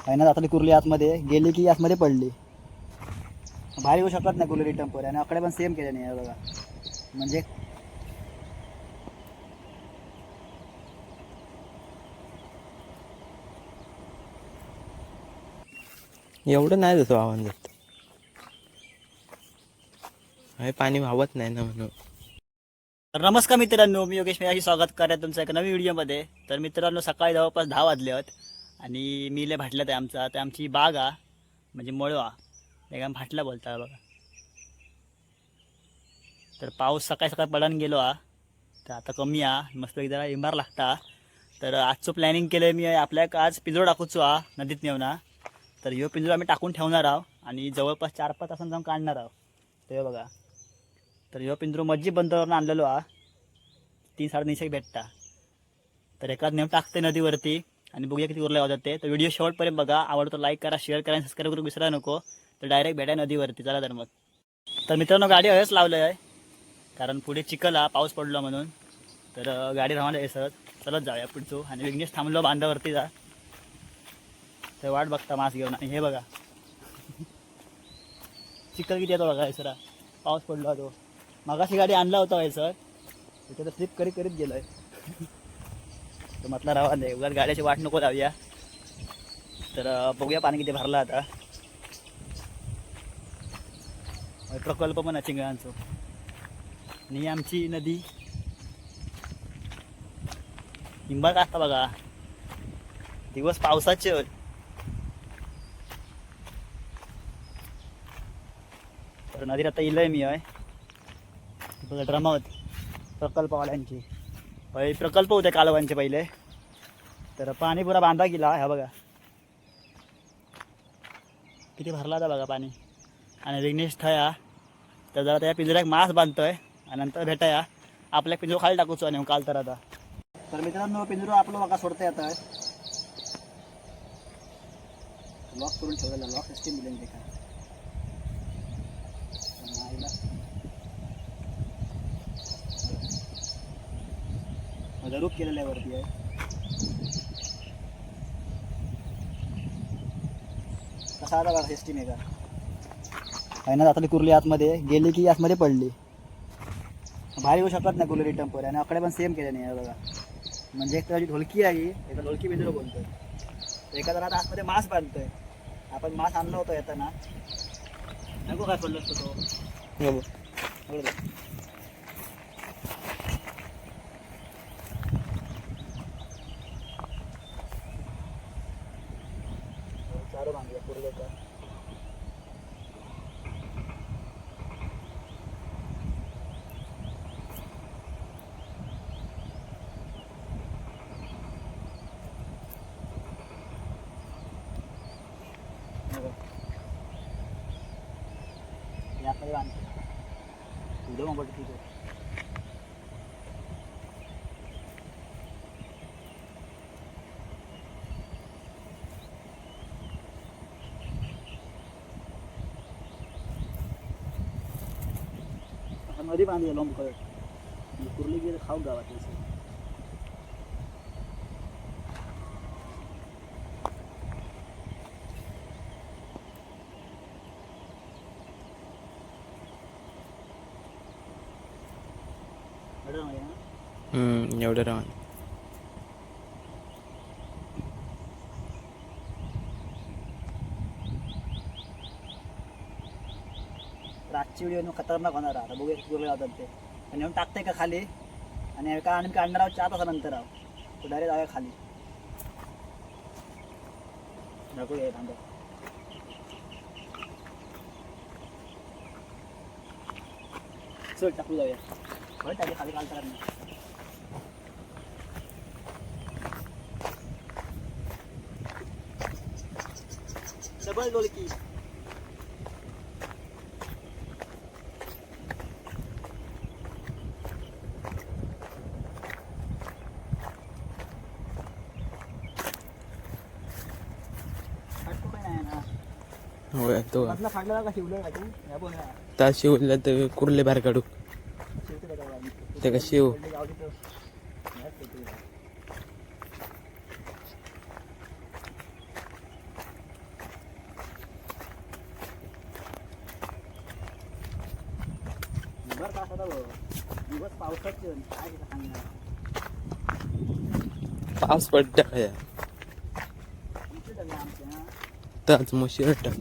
Final आता कुर्ली आतमध्ये गेली की आतमध्ये पडली. बाहेर येऊ शकत नाही कुर्ली रिटर्न पर आणि आकडे पण सेम केले नाही बघा. म्हणजे एवढं नाही तसं वाहून जात. पाणी वाहत नाही ना म्हणून. नमस्कार मित्रांनो, मी योगेश मेयाशी स्वागत करत तुमचं एका नवीन व्हिडिओमध्ये. तर मित्रांनो, सकाळी जवळपास 10 वाजले आहेत आणि मी इले भाटल्यात आहे आमचा. तर आमची बाग आ म्हणजे मळवा एकदम भाटला बोलता बघा. तर पाऊस सकाळी सकाळी पडान गेलो तर आता कमी मस्त जरा इमार लागता. तर आजचं प्लॅनिंग केलं आहे मी आपल्याक आज पिंजरो टाकूचो नदीत नेऊन. तर ह्यो पिंजरो आम्ही टाकून ठेवणार आहोत आणि जवळपास 4-5 तासांनी जाऊन काढणार आहोत. ते बघा. तर ह्यो पिंजरो मज्जी बंदरावरून आणलेलो 300-350 भेटता. तर एकाच नेऊन टाकते नदीवरती आणि बघूया किती उरले होतात ते. तर व्हिडिओ शेवटपर्यंत बघा. आवडतो लाईक करा, शेअर करा आणि सबस्क्राईब करू विसरा नको. तर डायरेक्ट भेटा नदीवरती. चला तर मग. तर मित्रांनो, गाडी हळूच लावलं आहे कारण पुढे चिखल पाऊस पडलो म्हणून. तर गाडी राहणार आहे सहज. चलत जाऊया पुढचो आणि विघ्नेश थांबलो बांधावरती जा. तर वाट बघता मास्क घेऊन. आणि हे बघा चिखल किती येतो बघा. सरा पाऊस पडलो तो. मगाशी गाडी आणला होता सर, तिथे तर स्लिप करीत करीत गेलोय. तर म्हटलं राहा नाही उगाच गाड्याची वाट नको लावूया. तर बघूया पाणी किती भरला आता. प्रकल्प पण आहे चिंगळांचो आणि आमची नदी हिंबाळ असता बघा. दिवस पावसाचे तर नदीत आता इलय मी बघा. ड्रमावत प्रकल्पवाल्यांची प्रकल्प होते कालवांचे पहिले. तर पाणी पुरा बांधा गेला. ह्या बघा किती भरला होता बघा पाणी. आणि विघ्नेश थया तर जरा त्या पिंजऱ्यात मास बांधतोय आणि नंतर भेटाया आपल्या पिंजरो खाली टाकूचो आणि काल तर आता. तर मित्रांनो, पिंजरो आपलं बघा सोडता येत आहे. लॉक करून ठेवलेला. लॉक सिस्टीम दिले ते काय रूप केलेलं आहे वरती आहे. कसा आला बघा सिस्टीम आहे का. फायनल आता कुर्ली आतमध्ये गेली की आतमध्ये पडली. बाहेर येऊ शकत नाही कुर्ली रिटर्न पर आणि आकडे पण सेम केले नाही बघा. म्हणजे एक तर ढोलकी आहे, एका ढोलकी बिंजरो बोलतोय. एका जरा आतमध्ये मास बांधतोय. आपण मास आणला होता येताना. नको काय पडलो असतो तो. चारो बांधूया कुर्लेचा. यामध्ये बांधतो व्हिडिओ मोबाईल ठीक आहे. नदी बांधली लोंब करत कुर्ली गेलं खाऊ गावात. एवढं राहून आजची व्हिडिओ खतरनाक होणार आता. बघूया कुर्ले लावतात ते आणि येऊन टाकते का खाली. आणि का आणि काढणार आहोत 4 तासानंतर तो डायरेक्ट जाऊया खाली. ढकूया थांबा. चल टाकू जाऊया. बरं टाके खाली काल तर डबल ढोलकी. होय तो मधला फाडला का शिवलं का तू या बोल ना. त्या शिवला तर कुर्ले बाहेर काढू. शिवते का ते का शिव बघा भाऊ, दिवस पावसाचे काय सांगणार. पाऊस पडता काय आमचे डबे आमचे ना. ताच मुशीर टाक.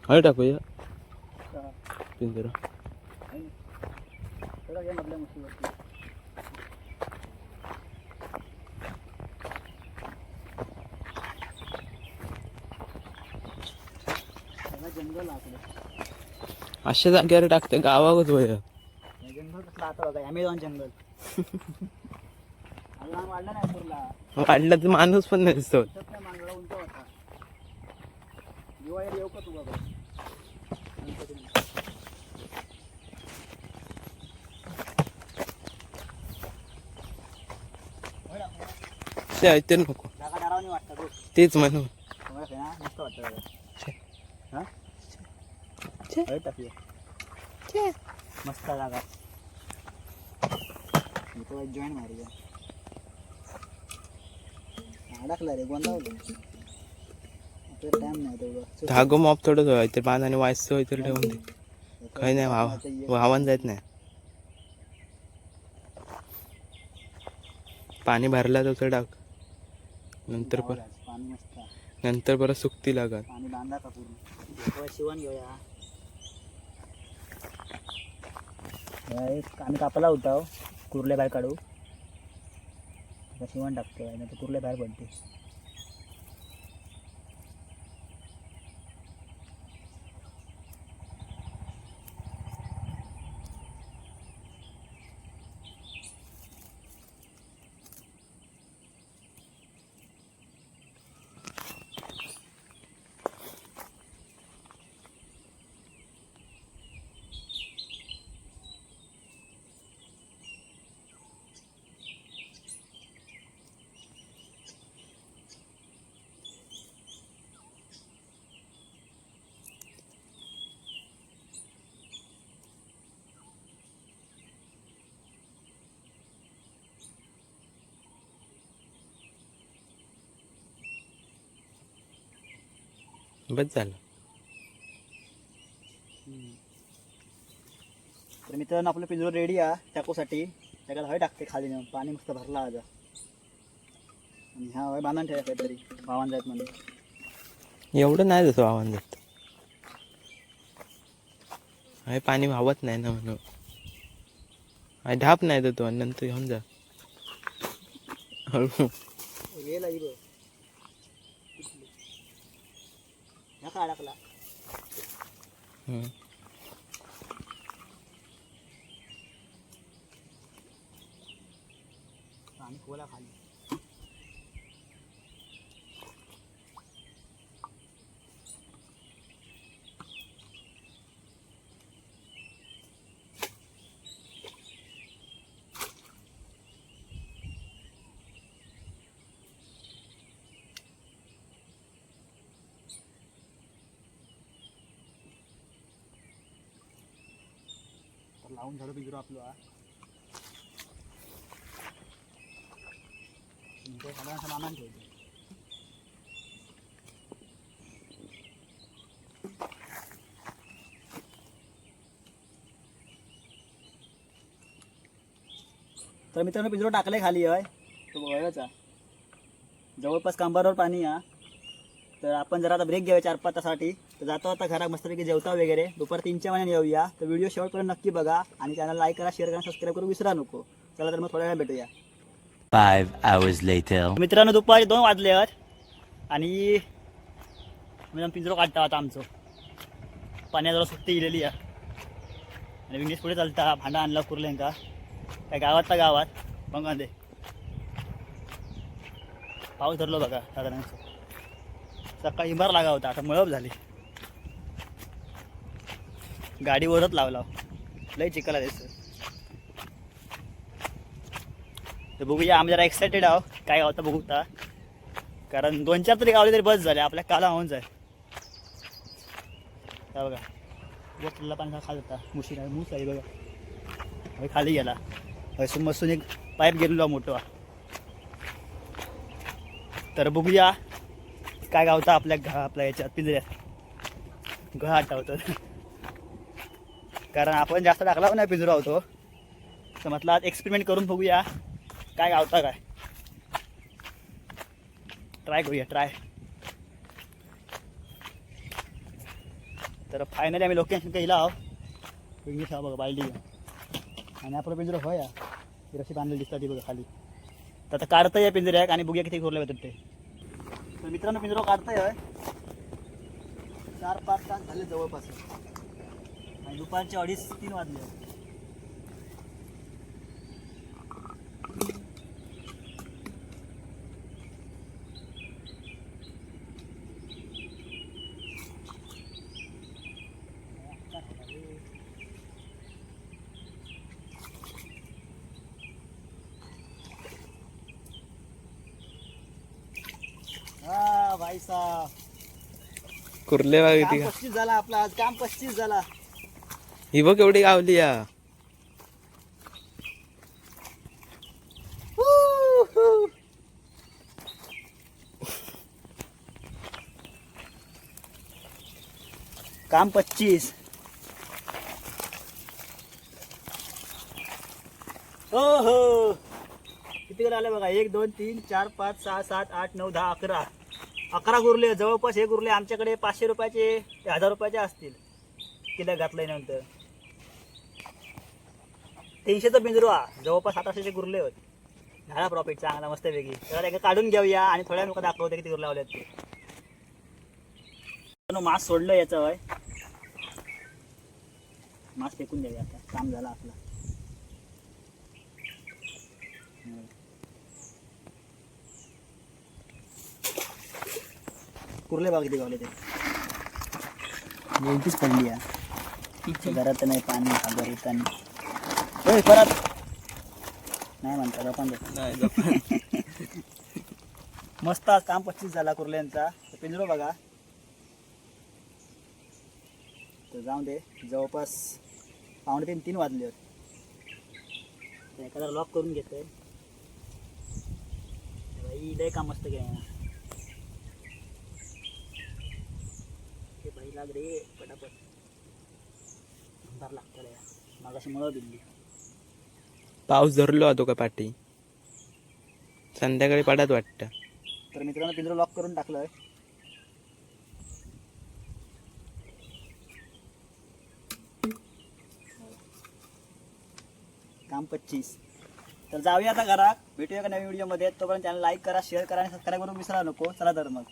हळ टाकूया पिंजरा. थोडा घ्या मधल्या मुशीवरती. सगळं जंगल आपलं. अशा जागेवर टाकते गावावरच वय. जंगल कसलं आता बघा, ॲमेझॉन जंगल. अजून वाढला नाही पुरला. वाढला तर माणूस पण नाही दिसतो. नाही मांगला उंच होता. दिवाळीला येऊ का तू बाबा. ते ऐकते नको. जागा डरावणी वाटतं बघ. तेच म्हणू. तुम्हाला काय ना मस्त वाटतं बघा. हा टाकूया. मस्त जागा. तो जॉईन मारूया. अडकला रे गोंधळ. टाइम नाही तेवढं. धागो मॉप थोडं होय तर बांधाने वायचं होय तर ठेवून दे. काही नाही वाहन जात नाही. पाणी भरला तर टाक. नंतर पाणी मस्त. नंतर परत सुकती लागत. पाणी बांधा का पूर्ण. शिवण घेऊया. आम्ही कापला होता कुर्ले बाहेर काढू. शिवण टाकतो नाही तर कुर्ले बाहेर पडते. बस झालं. तर मित्रांनो आपलं पिंजरा रेडी आहे टाकूसाठी. त्याला हवे टाकते खाली नेऊन. पाणी मस्त भरला आज. आणि ह्या हवे बांधून ठेवा काहीतरी भावान जात म्हणून. एवढं नाही जसं वाहन जात. हे पाणी वाहत नाही ना म्हणून. ढाप नाही तर तो आणि नंतर घेऊन जा. हळू. गेला इब ह्या अडकला. पाणी खोला खाली. लावून झालं पिंजरा आपलं. साधारण मामान ठेवतो. तर मित्रांनो पिंजरा टाकले खाली आहे तो बघायचा. जवळपास कंबरवर पाणी आहे. तर आपण जरा आता ब्रेक घेऊया 4-5 तासासाठी. तर जातो आता घरात मस्तपैकी जेवता वगैरे. दुपार 3च्या महिन्याने येऊया. तर व्हिडिओ शेवटपर्यंत नक्की बघा आणि चॅनल लाईक करा, शेअर करा, सबस्क्राईब करू विसरा नको. चला तर मग थोड्या वेळा भेटूया. 5 hours later. मित्रांनो दुपारी 2 वाजले आहेत आणि पिंजरो काढता आता आमचं. पाण्याजवळ सुट्टी इलेली आहे आणि विंगेश पुढे चालता. भांडा आणला कुर्ल्यांका काय गावातला गावात बघा दे. पाऊस धरलो बघा साधारण. सकाळी इमार लागा होता आता मळप झाली. गाडीवरच लावला. लय चिखल आहे. तर बघूया आम्ही जरा एक्सायटेड आहो काय गावता बघूता. कारण 2-4 तरी गावले तरी बस झाले आपल्या काला होऊन जाय. बघा बोटला पाणी खात होता. मुशी नाही मूस आहे बघा. हवे खाली गेला. हसून मसून एक पाईप गेलेलो मोठा. तर बघूया काय गावता आपल्या याच्यात पिंजऱ्यात घ आठवतं. कारण आपण जास्त टाकला नाही पिंजरा होतो, तर म्हटलं आज एक्सपेरिमेंट करून बघूया काय गावता काय. ट्राय करूया ट्राय. तर फायनली आम्ही लोकेशन काही आहोत. इंग्लिश हा बघा बालडी आणि आपलं पिंजरं होय रशी बांधलेली दिसतात ती बघा खाली. तर आता काढता या पिंजऱ्याक आणि बघूया किती घोरले होतात ते. तर मित्रांनो पिंजरा काढताय 4-5 तास झाले जवळपास आणि दुपारचे 2:30-3 वाजले. हा भाई साहब कुर्ले बघ काम किती का. 35 झाला आपला आज. काम 35 झाला. ही बघ एवढी गावली या. काम 25. हो हो किती कडे आले बघा. 1 2 3 4 5 6 7 8 9 10 11 गुरले जवळपास. हे गुरले आमच्याकडे 500 रुपयाचे ते 1000 रुपयाचे असतील किल्ल्या घातल्यानंतर. 300चा पिंजरा जवळपास 700चे गुरले होते. झाला प्रॉफिट चांगला मस्त वेगळी. तर एका काढून घेऊया आणि थोड्या लोक दाखवते किती गुरले लावले ते. मास सोडलं याचं वय. मास फेकून द्यावी आता. काम झालं आपलं. कुर्ले बाग किती गावले ते. नेमकीच पडली आहे घरात नाही पाणी सागर येताना. परत नाही म्हणता जपान. मस्त आज काम 25 झाला कुर्ल्यांचा. पिंजरो बघा. तर जाऊन दे जवळपास 2:30-3 वाजले होते. एखादा लॉक करून घेतोय बाई. लय काम मस्त केलं ना ते बाई. लाग रे पटापट अंधार लागतो रे. मागाशी मळ दिली. पाऊस धरलो होतो का पाठी. संध्याकाळी पडत वाटतं. तर मित्रांनो पिंजरा लॉक करून टाकलंय. काम 25. तर जाऊया आता घरात. भेटूया का नवीन व्हिडिओमध्ये. तोपर्यंत चॅनल लाईक करा, शेअर करा आणि सबस्क्राईब करून विसरा नको. चला तर मग.